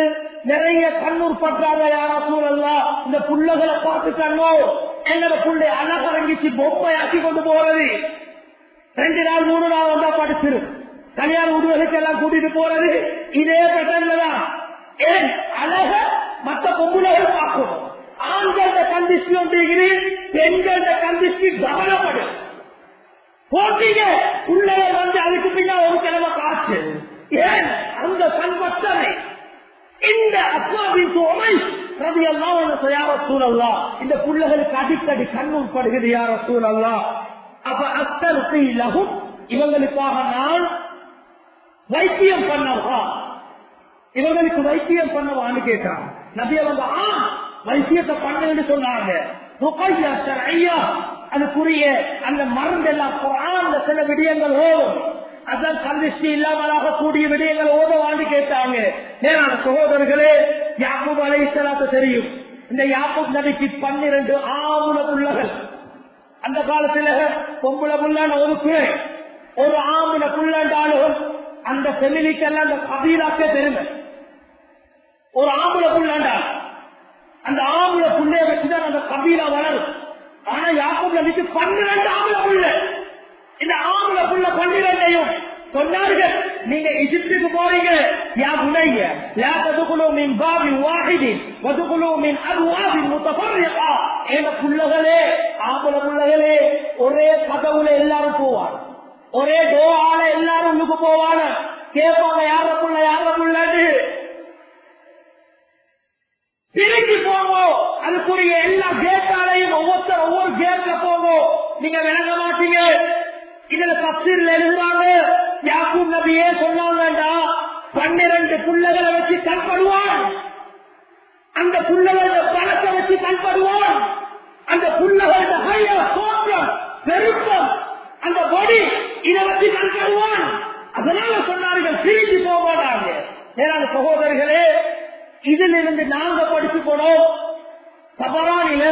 நிறைய கண்ணூர் பற்றாங்க. யாரா சூழல்லா இந்த புள்ளகளை பார்த்துக்கோ. என்னோட புள்ளை அழகரங்கிச்சு பொம்மையாக்கி கொண்டு போறது, 2 நாள் 3 நாள் வந்தா படிச்சிரு, கல்யாண உருவகைக்கு எல்லாம் கூட்டிட்டு போறது இதே பேட்டர்ல தான். ஏன் அழக மற்ற பொம்புலகள் பார்க்கணும். ஆண்கள கந்திஷ்டி ஒன்றுகிறது, பெண்கள கந்திஷ்டி கவனப்படும். போட்டீங்க புள்ளைகள் வந்து அதுக்கு பின்னா ஒரு கிழமை காற்று. ஏன் அந்த கண்பற்றனை இந்த அஸ்மாபின் சூழல்லா இந்த புள்ளைகளுக்கு அடிக்கடி கண்ணூர் படுகிறது. யார சூழல்லா அப்ப அத்தரும் இவங்களுக்காக நான் வைத்தியம் பண்ணவா, இவங்களுக்கு வைத்தியம் பண்ணவான்னு கேட்கிறான். நபி அவங்க வைத்தியத்தை பண்ணுன்னு சொன்னாங்க. அதுக்குரிய அந்த மருந்து எல்லாம் குர்ஆன்ல சில விடயங்கள் ஓடும், அதான் கந்திஷ்டி இல்லாமலாக கூடிய விடயங்கள் ஓதவான்னு கேட்டாங்க. மேலான சகோதரர்களே, யாக்கூப் அலைஹிஸ்ஸலாத்து தெரியும். இந்த யாக்கூப் நபிக்கு 12 ஆம்பளை புள்ளகள். அந்த காலத்துல பொம்பளை புள்ளான ஒரு ஆம்பளை புள்ளண்டாலும் ஃபெமிலிக்கெல்லாம் அந்த கபீலாக்கே பெருமை. ஒரு ஆம்பளை புள்ளா அந்த ஆம்பளை புள்ளைய வச்சுதான் அந்த கபீலா வளரும். ஆனா யாக்கூப் நபிக்கு 12 ஆம்பளை புள்ள. இந்த ஆம்பளை புள்ள 12ஐயும் சொன்னார்கள், நீங்க எகிப்துக்கு போறீங்க, யா புனைய லா ததுகுலு மின் பாபின் வாஹிதின் வதுகுலு மின் அப்வாபின் முத்தஃபர்ரிகா. ஏன புள்ளகளே, ஆம்பளை புள்ளகளே, ஒரே கதவுல எல்லாரும் போவாங்க, ஒரே டோரால எல்லாரும் உள்ளுக்கு போவாங்க. கேட்பாங்க, யார புள்ள யார புள்ளன்னு. பிரிஞ்சு போவோம், அதுக்குரிய எல்லா கேட்டாலையும் ஒவ்வொருத்தர் ஒவ்வொரு கேட்ல போவோம். நீங்க விளங்க மாட்டீங்க. இதுல தப்சீர்ல எழுதுறாங்க, யாக்கூப் நபியே சொன்னாங்கடா, 12 புள்ளகளை வச்சு கண்படுவான், அந்த புள்ளகளோட பணத்தை வச்சு கண்படுவான், அந்த புள்ளகளோட தோற்றம் பெருக்கம் அந்த பொடி இதை வச்சு கண்படுவான். அதனால சொன்னார்கள் பிரிஞ்சு போவாங்க. ஏதாவது சகோதரர்களே, இதிலிருந்து நாங்க படிச்சு போனோம். தபரானில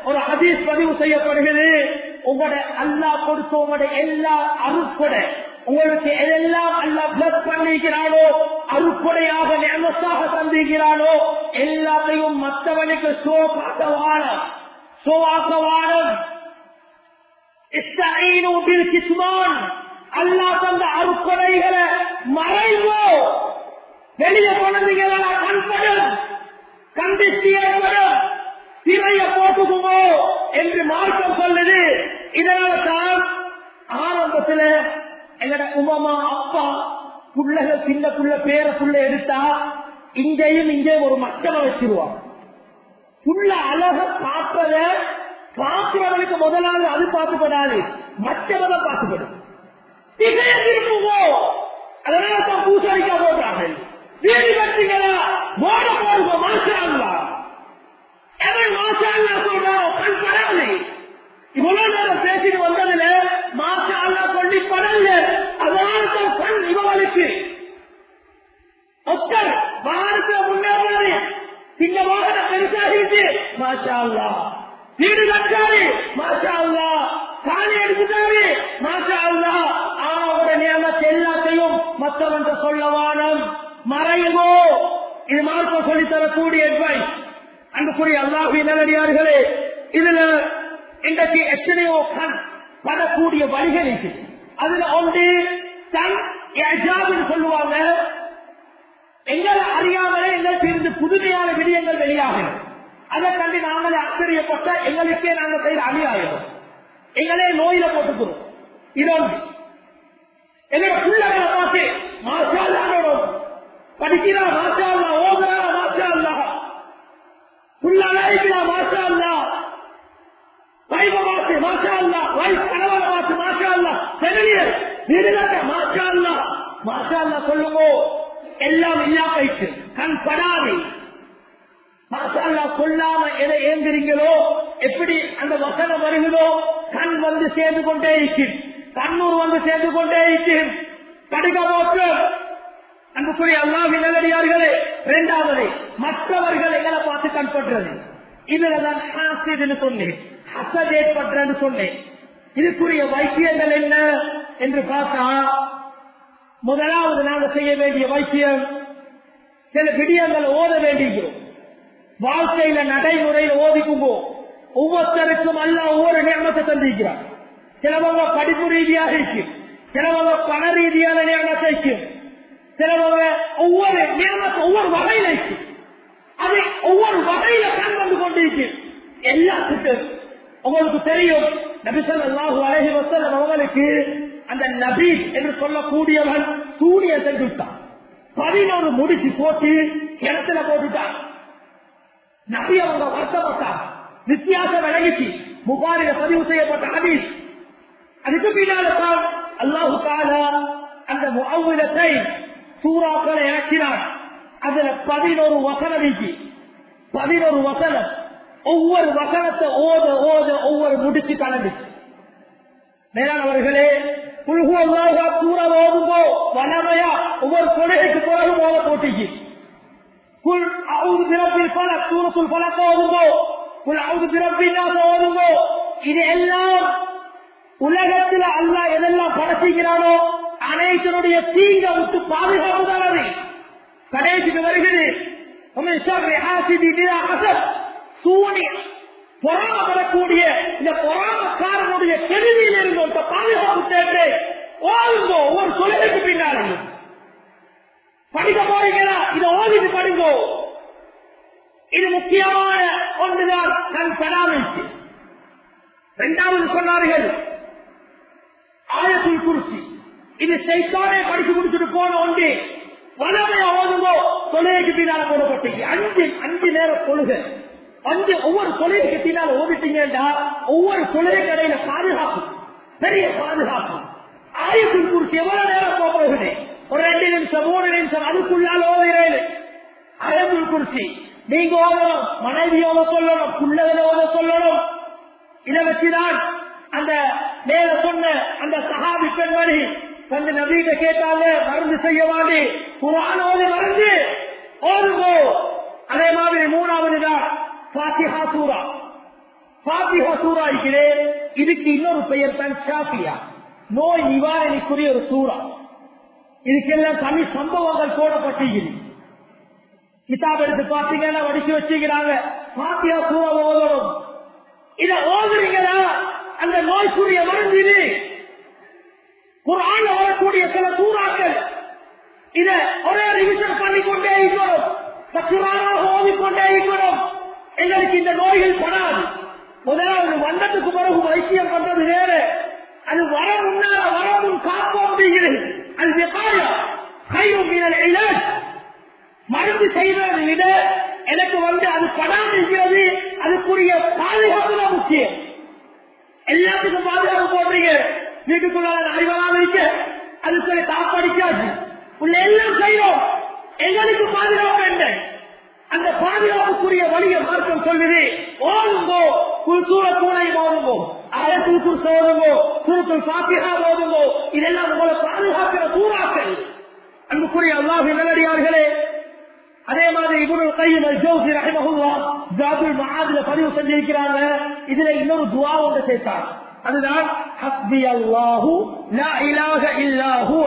ஒரு ஹதீஸ் பதிவு செய்யப்படுகிறது. உங்களோட அல்லாஹ் கொடுத்த உங்களோட எல்லா அருட்கொடை, உங்களுக்கு எதெல்லாம் அல்லாஹ் பிளஸ் பண்ணிக்கிறானோ, அருட்கொடையாக நியமத்தாக தந்திருக்கிறானோ, எல்லாத்தையும் மற்றவனுக்கு ஷோ காட்டவானம், ஷோ ஆக்கவானம். அல்லாஹ் தந்த அருட்கொடைகளை மறைவோ, வெளியே போனீங்களா கண்படும், கண்டிச்சு ஏற்படும், திரைய போட்டுக்குமோ என்று மார்க்கம் சொல்லுது. இதனால தான் ஆரம்பத்தில் எங்கட உமாமா அப்பா புள்ளகள் சின்ன புள்ள பேர புள்ள எடுத்தா இங்கேயும் இங்கேயும் ஒரு மக்களை வச்சிருவாங்க. புள்ள அழக பார்ப்பத பார்க்கிறவனுக்கு முதலாவது அது பார்க்கப்படாது, மற்றவதை பார்க்கப்படும். திகைய திருப்புவோம். அதனால தான் பூசரிக்கா போடுறாங்க. வீடு கட்டிங்களா போட போடுங்க, மாஷா மாஷா சொல்றோம். கண் படாது. இவ்வளவு நேரம் பேசிட்டு வந்ததுல மாஷா சொல்லி படல. அதனால தான் கண் இவளுக்கு ஒத்தர் வாரத்துல முன்னேறாரு, சின்ன வாகனம் பெருசாகிட்டு மாஷா வீடு கட்டாரு, மாஷா காணி எடுத்துட்டாரு, மாஷா அவருடைய நியமத்தை எல்லாத்தையும் மற்றவன் சொல்லவானம் மறைவோ. இது மார்க்கம் சொல்லித்தரக்கூடிய அட்வைஸ். அன்புக்குரிய அல்லாஹ்வின் நல்லடியார்களே, இதுல இன்றைக்கு எத்தனையோ கண் படக்கூடிய வழிகள் இருக்கு. அதுல ஒன்று கண் ஏஜாப்னு சொல்லுவாங்க. எங்களை அறியாமலே எங்களுக்கு இருந்து புதுமையான விடயங்கள் வெளியாகும். அதை கண்டு நாங்களே ஆச்சரியப்பட்ட எங்களுக்கே நாங்கள் செய்த அநியாயம், எங்களே நோயில போட்டுக்கிறோம். இதொன்று எங்களோட பிள்ளைகளை பார்த்து மாஷா அல்லாஹ் படிக்கிறா, மாஷா அல்லாஹ் ஓதுறா, மாஷா அல்லாஹ் புள்ள அழைக்கிறா, மாஷா அல்லாஹ் வைப பார்த்து மாஷா அல்லாஹ் வைஃப் கணவனை பார்த்து மாஷா அல்லாஹ் செவிலியர் வீடுகாட்ட மாஷா அல்லாஹ் மாஷா அல்லாஹ் சொல்லுங்க. எல்லாம் இல்லா போயிட்டு கண் படாது. மாஷா அல்லாஹ் சொல்லாம எதை ஏந்திரீங்களோ, எப்படி அந்த வசனம் வருகிறதோ கண் வந்து சேர்ந்து கொண்டே இருக்கு, கண்ணூர் வந்து சேர்ந்து கொண்டே இருக்கு. கடுக போட்டு அன்புக்குரிய அல்லாஹ்வின் நல்லடியார்களே, இரண்டாவது மற்றவர்கள் எங்களை பார்த்து கண்பற்றது. இதுலதான் ஹாசித்னு சொன்னேன், ஹசத் ஏற்பட்டு சொன்னேன். இதுக்குரிய வைத்தியங்கள் என்ன என்று பார்த்தா, முதலாவது நாங்கள் செய்ய வேண்டிய வைத்தியம், சில விடயங்கள் ஓத வேண்டியிருக்கிறோம். வாழ்க்கையில நடைமுறையில் ஓதிக்கும்போ ஒவ்வொருத்தருக்கும் அல்லாஹ் ஒவ்வொரு நியமத்தை தந்திருக்கிறார். சிலவங்க படிப்பு ரீதியாக இருக்கு, சிலவங்க பண ரீதியான நியமத்தை இருக்கு, சிலவங்க ஒவ்வொரு நியமத்தை ஒவ்வொரு வகையில இருக்கு. அது ஒவ்வொரு வகையில கண் வந்து கொண்டிருக்கு. எல்லாத்துக்கும் உங்களுக்கு தெரியும், நபி ஸல்லல்லாஹு அலைஹி வஸல்லம் அவங்களுக்கு அந்த நபி என்று சொல்லக்கூடியவன் சூரிய சென்று விட்டான். 11 முடிச்சு போட்டு கிணத்துல போட்டுட்டான். நபி அவங்க வருத்தப்பட்டார், வித்தியாசம் விளங்கிச்சு. புகாரில பதிவு செய்யப்பட்ட ஹதீஸ். அதுக்கு பின்னால அல்லாஹு தஆலா அந்த முஅவ்விலத்தை சூறாக்களை இறக்கினார். அதுல 11 வசனம் இருக்கு. 11 வசனம். ஒவ்வொரு வசனத்தை ஓத ஓத ஒவ்வொரு முடிச்சு கலந்துச்சு. மேலானவர்களே, குல்ஹு அல்லாஹ் சூரா ஓதும்போ வனமையா ஒவ்வொரு கொலைக்கு பிறகு ஓத போட்டிக்கு. குல் அஊது பிரப்பில் ஃபலக் சூரத்துல் ஃபலக் ஓதும்போ, குல் அஊது பிரப்பின் நாஸ் ஓதும்போ, இது எல்லாம் உலகத்தில் அல்லாஹ் எதெல்லாம் படைச்சிக்கிறானோ அனைத்தினுடைய தீங்க விட்டு பாதுகாப்பு தான் அது. கடைசிக்கு வருகிறது சூனியம் பொறாமப்படக்கூடிய இந்த பொறாமக்காரனுடைய கெடுதியில் இருந்து ஒரு பாதுகாப்பு தேவை. ஓதுங்கோ ஒவ்வொரு தொழிலுக்கு பின்னாலும் படிக்க போறீங்களா இதை ஓதிட்டு படிங்கோ. இது முக்கியமான ஒன்றுதான் கண் பராமரிப்பு. இரண்டாவது சொன்னார்கள் ஆயத்துல் குர்சி. இது சைத்தானே படிச்சு முடிச்சுட்டு போன ஒன்று வளமையா ஓதுங்கோ. தொழுகைக்கு பின்னால போடப்பட்டீங்க அஞ்சு நேரம் தொழுகை ஒவ்வொரு தொழிலுக்கு பின்னால் ஓடிட்டீங்கன்னா ஒவ்வொரு தொழிலை கடையில பாதுகாப்பு பெரிய பாதுகாப்பு. ஆயத்துல் குர்சி எவ்வளவு நேரம் போகிறது? ஒரு 2 நிமிஷம் 3 நிமிஷம் அதுக்குள்ளால் ஓதுகிறேன். ஆயத்துல் குர்சி நீங்க ஓதணும், மனைவியோட சொல்லணும், பிள்ளைகளோட சொல்லணும். இதை வச்சுதான் அந்த மேல சொன்ன அந்த சஹாபி பெண்மணி வந்து நபிகிட்ட கேட்டாங்க மருந்து செய்ய வாண்டி குர்ஆன் ஓதி மருந்து ஓதுங்கோ. அதே மாதிரி மூணாவது தான் ஃபாத்திஹா சூரா. ஃபாத்திஹா சூரா இருக்கிறே இதுக்கு இன்னொரு பெயர் தான் ஷாஃபியா, நோய் நிவாரணிக்குரிய ஒரு சூரா. இதுக்கெல்லாம் தனி சம்பவங்கள் போடப்பட்டிருக்கிறது. கிதாப் எடுத்து பாத்தீங்கன்னா வடிச்சு வச்சுக்கிறாங்க. ஃபாத்திஹா சூரா ஓதணும். இத ஓதுறீங்களா அந்த நோய்க்குரிய மருந்து இது. குர்ஆன்ல வரக்கூடிய சில சூறாக்கள் இத ஒரே ரிவிஷன் பண்ணிக்கொண்டே இருக்கணும், சக்குரானாக ஓதிக்கொண்டே இருக்கணும். எங்களுக்கு இந்த நோய்கள் படாது. முதலாவது வந்ததுக்கு பிறகு வைத்தியம் பண்றது வேறு, அது வர முன்னால வரவும் காப்போம் அது வெப்பாரியா கையும் மருந்து செய்வதை விட எனக்கு அது படாமல் இருக்கிறது. அதுக்குரிய பாதுகாப்பு தான் முக்கியம். எல்லாத்துக்கும் பாதுகாப்பு போடுறீங்க. வீட்டுக்குள்ள அறிவலாம் இருக்க அதுக்குரிய காப்படிக்காது உள்ள எல்லாம் செய்வோம். எங்களுக்கு பாதுகாப்பு என்ன? அந்த பாதுகாப்புக்குரிய வழியை மார்க்கம் சொல்லுது. ஓதுங்கோ சூரத்தூணை ஓதுங்கோ, ஆயத்துல் குர்சி ஓதுங்கோ, சூரத்துல் ஃபாத்திஹா ஓதுங்கோ. இதெல்லாம் உங்களை பாதுகாக்கிற சூறாக்கள். அன்புக்குரிய அல்லாஹ்வின் நல்லடியார்களே, அதே மாதிரி இப்னுல் கய்யிம் அல்-ஜௌஸி ரஹிமஹுல்லாஹ் ஜாதுல் மஆத்ல பதிவு செஞ்சிருக்கிறாங்க. இதுல இன்னொரு துஆ ஒன்று சேர்த்தாங்க. அதுதான் ஹஸ்பி அல்லாஹு லா இலாஹ இல்லா ஹுவ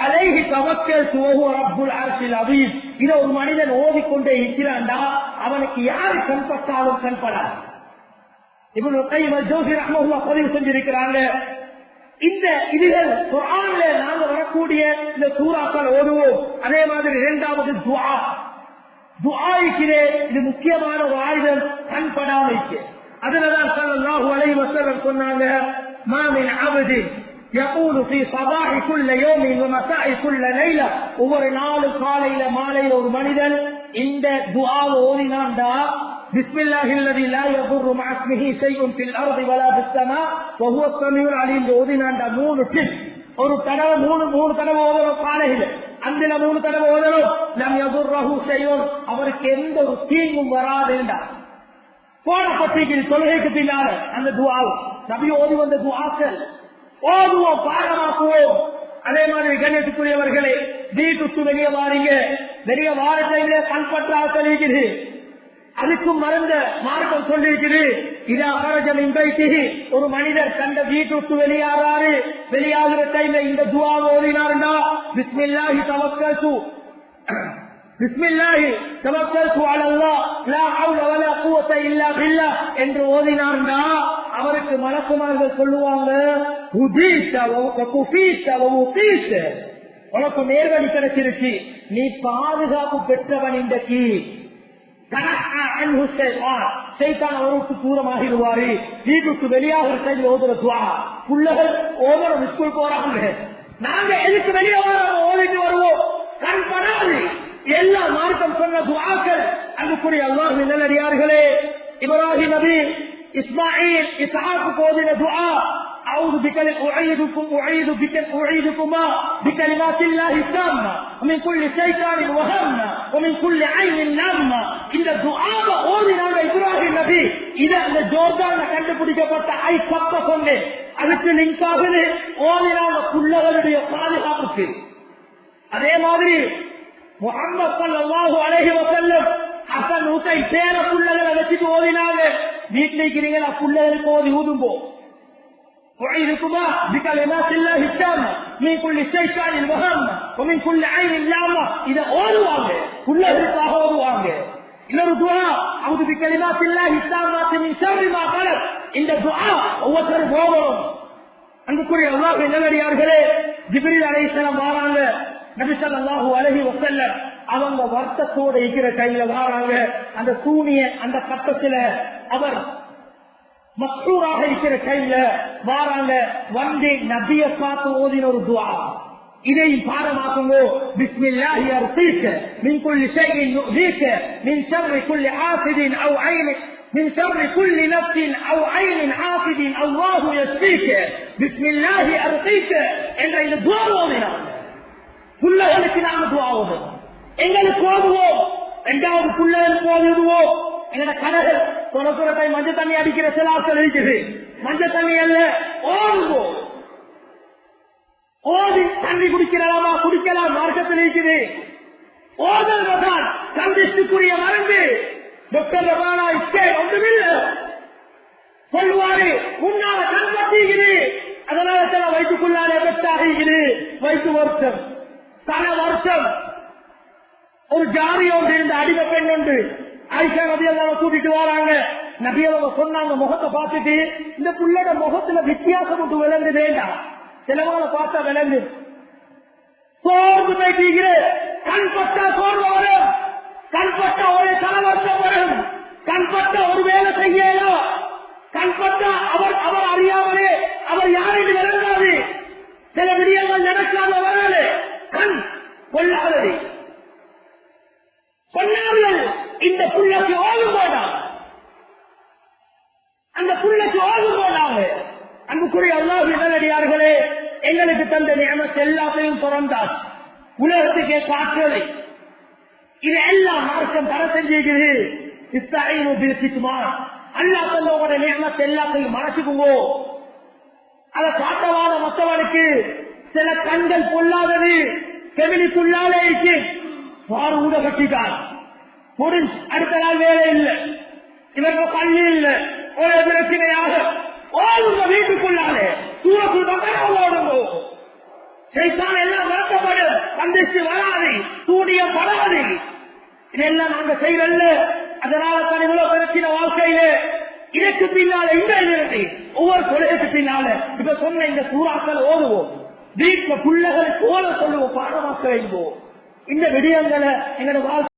அலைஹி தவக்கல்து வ ஹுவ ரப்புல் அர்ஷில் அதீம். இத ஒரு மனிதன் ஓதிக்கொண்டே இருக்கிறான்டா அவனுக்கு யாரு கண்பட்டாலும் கண்படாது. இப்னுல் கய்யிம் அல்-ஜௌஸி ரஹிமஹுல்லாஹ் பதிவு செஞ்சிருக்கிறாங்க. இந்த இதுகள் குர்ஆன்ல நாங்க வரக்கூடிய இந்த சூறாக்கள் ஓதுவோம். அதே மாதிரி இரண்டாவது துஆ. துஆயிலே இது முக்கியமான ஒரு ஆயுதம், கண்படாமல் இருக்கு. அதுலதான் ஸல்லல்லாஹு அலைஹி வஸல்லம் சொன்னாங்க, மா மின் அப்தின் يقول في صباح كل يوم ومساء كل ليله. ஒவ்வொரு நாளும் காலையில மாலையில ஒரு மனிதன் இந்த துஆவை ஓதினான்டா, பிஸ்மில்லாஹில்லதி லா யதுர்ரு மஅ இஸ்மிஹி ஷைஉன் ஃபில் அர்தி வலா ஃபிஸ் ஸமா வஹுவ ஸமீஉல் அலீம் ஓதினான்டா 3 டிப். ஒரு தடவை 3 தடவை ஓதணும் காலையில, அந்த 3 தடவை ஓதணும். லம் யதுர்ரஹு ஷைஉன் அவருக்கு எந்த ஒரு தீங்கும் வராதுண்டா போடப்பட்டிருக்கிறது தொழுகைக்கு பின்னால. அந்த துஆவை நபி ஓதி வந்த துஆக்கள் ஓதுவோம், பாடமாக்குவோம். அதே மாதிரி கண்ணியத்துக்குரியவர்களே, வீட்டுக்கு வெளியே வாரீங்க, வெளியே வார டைம்ல கண்பற்றா சொல்லிருக்குது, அதுக்கும் மறந்த மார்க்கம் சொல்லிருக்குது. இதா கரஜமின் பைத்திஹி ஒரு மனிதர் தந்த வீட்டுக்கு வெளியாகிறாரு, வெளியாகிற டைம்ல இந்த துஆவை ஓதினாருண்டா, பிஸ்மில்லாஹி தவக்கல்து பிஸ்மில்லாஹி தவக்கல்து அலல்லாஹ் லா ஹவுல வலா குவத இல்லா பில்லாஹ் என்று ஓதினார்னா அவருக்கு மலக்குமார்கள் சொல்லுவாங்க, உனக்கு நேர்வழி கிடைச்சிருச்சு, நீ பாதுகாப்பு பெற்றவன். இன்றைக்கு அவருக்கு தூரமாகிடுவாரு. வீட்டுக்கு வெளியாக கையில் ஓதுற துவா பிள்ளைகள் ஓதுற ஸ்கூல் போறாங்க, நாங்க எதுக்கு வெளியே ஓதிட்டு வருவோம், கண் படாது. எல்லா மார்க்கம் சொன்ன துவாக்கள். அன்புக்குரிய அல்லாஹ்வின் நல்லடியார்களே, இப்ராஹிம் நபி இஸ்மாயில் இஸ்ஹாக் ஓதின துஆ, أعوذ أعيدكما بكلمات الله التامة ومن كل شيطان وهمة ومن كل عين لامة. இந்த துஆவை ஓதினாங்க இப்ராஹிம் நபி. இத அந்த ஜோர்டான்ல கண்டுபிடிக்கப்பட்ட ஐ கப்ப சொன்னேன், அதுக்கு லிங்க் ஆகுது. ஓதினாங்க புள்ளகளுடைய பாதுகாப்புக்கு. அதே மாதிரி முஹம்மது ஸல்லல்லாஹு அலைஹி வஸல்லம் ஹசன் ஹுசைன் பேர புள்ளகளை வச்சுட்டு ஓதினாங்க. வீட்டில் இருக்கிறீங்களா புள்ளகளுக்கு ஓதி ஊதும்போ. وعيدكما بكلمات الله التامة மின் குல்லி ஷைத்தானின் வஹம் வ மின் குல்லி ஐனின் லாமா. இத ஓதுவாங்க, உள்ளதுக்காக ஓதுவாங்க. இன்னொரு துஆ, அவுது பிகலிமாத்தில்லாஹி த்தாம்மாத்தி மின் ஷர்ரி மா கலக். இந்த துஆ ஒவ்வொருத்தரும் ஓதணும். அன்புக்குரிய அல்லாஹ்வின் நல்லடியார்களே, ஜிப்ரீல் அலைஹிஸ்ஸலாம் வராங்க, நபி ஸல்லல்லாஹு அலைஹி வஸல்லம் அவங்க வருத்தத்தோட இருக்கிற கையில வராங்க. அந்த சூனிய அந்த கட்டத்துல அவர் மஸ்ரூராக இருக்கிற கையில வாராங்க. வந்து நபிய பார்த்து ஓதின ஒரு துஆ, இதை பாடமாக்குங்க. பிஸ்மில்லாஹி அர்கீக மின் குல்லி ஷைஇன் யுஹீக மின் ஷர்ரி குல்லி ஆசிதின் அவ் ஐனின் من شر كل نفس او عين عاقد الله يشفيك بسم الله ارقيك. என்ற இந்த துஆ ஓதினாங்க. புள்ளகளுக்கு நாம துஆ ஓதுவோம், எங்களுக்கு ஓதுவோம். இரண்டாவது புள்ளகளுக்கு ஓதுவோம். எங்கட கணவர் தொலைத்துறை மஞ்சள் தண்ணி அடிக்கிற சில ஆட்கள் இருக்குது. மஞ்சள் தண்ணி அல்ல, ஓதுவோம். ஓதி தண்ணி குடிக்கிறலாமா? குடிக்கலாம், மார்க்கத்தில் இருக்குது. ஓதுவதுதான் கந்திஷ்டுக்குரிய மருந்து. டாக்டர் ஒன்றுமில்லை சொல்லுவாரு, முன்னால கண் பட்டிக்குது, அதனால சில வயிற்றுக்குள்ளாலே வெட்டாகிறது. வயிற்று வருஷம், தன வருஷம். ஒரு ஜாரி ஒன்று இருந்த அடிமை பெண் ஒன்று ஆயிஷா நபியல்லாவை கூட்டிட்டு வராங்க. நபியல்லாவை சொன்னாங்க, முகத்தை பார்த்துட்டு, இந்த புள்ளோட முகத்துல வித்தியாசம் ஒன்று விளங்கு வேண்டாம், சிலவால பார்த்தா விளங்கு. சோர்ந்து போயிட்டு கண் பட்டா சோர்வு வரும், கண் பட்டா ஒரு தலவர்த்தம் வரும், கண் பட்டா ஒரு வேலை செய்யலாம், கண் பட்டா அவர் அவர் அறியாமலே அவர் யாருக்கு விளங்காது, சில விடயங்கள் நடக்காத வராது. கண் கொள்ளாதது சொன்னார்கள். இந்த புள்ளைக்கு ஓது போனாங்க, அந்த புள்ளைக்கு ஓது போனாங்க. அன்புக்குரிய அல்லாஹ்வின் நல்லடியார்களே, எங்களுக்கு தந்த நியமத் எல்லாத்தையும் திறந்தார். உலகத்துக்கே காற்றலை இது எல்லாம் மார்க்கம் தர செஞ்சிருக்கிறது. அல்லாஹ் தந்தோட நியமத் எல்லாத்தையும் மறைச்சுக்குங்கோ. அதை காட்டவாத மற்றவனுக்கு சில கண்கள் பொல்லாதது செவிலிக்குள்ளாலே வாறு ஊட கட்டிட்டார், முடிஞ்சு அடுத்த நாள் வேலை இல்லை, இவர்கள் பள்ளி இல்லை, ஒரு பிரச்சனையாக ஓடுங்க. வீட்டுக்குள்ளாலே சூரக்குள் மக்கள் ஓடுங்கோ. சைத்தான் எல்லாம் வருத்தப்படும், சந்திச்சு வராது, சூடிய படாது. இதெல்லாம் நாங்க செய்யல. அதனால தான் இவ்வளவு பிரச்சனை வாழ்க்கையில. இதற்கு பின்னால இந்த இருக்கு, ஒவ்வொரு கொலைக்கு பின்னால இப்ப சொன்ன இந்த சூறாக்கள் ஓடுவோம். வீட்டுல பிள்ளைகளுக்கு ஓட சொல்லுவோம், பாடமாக்க வைப்போம். இந்த விடயங்களை எங்களோட வாழ்க்கை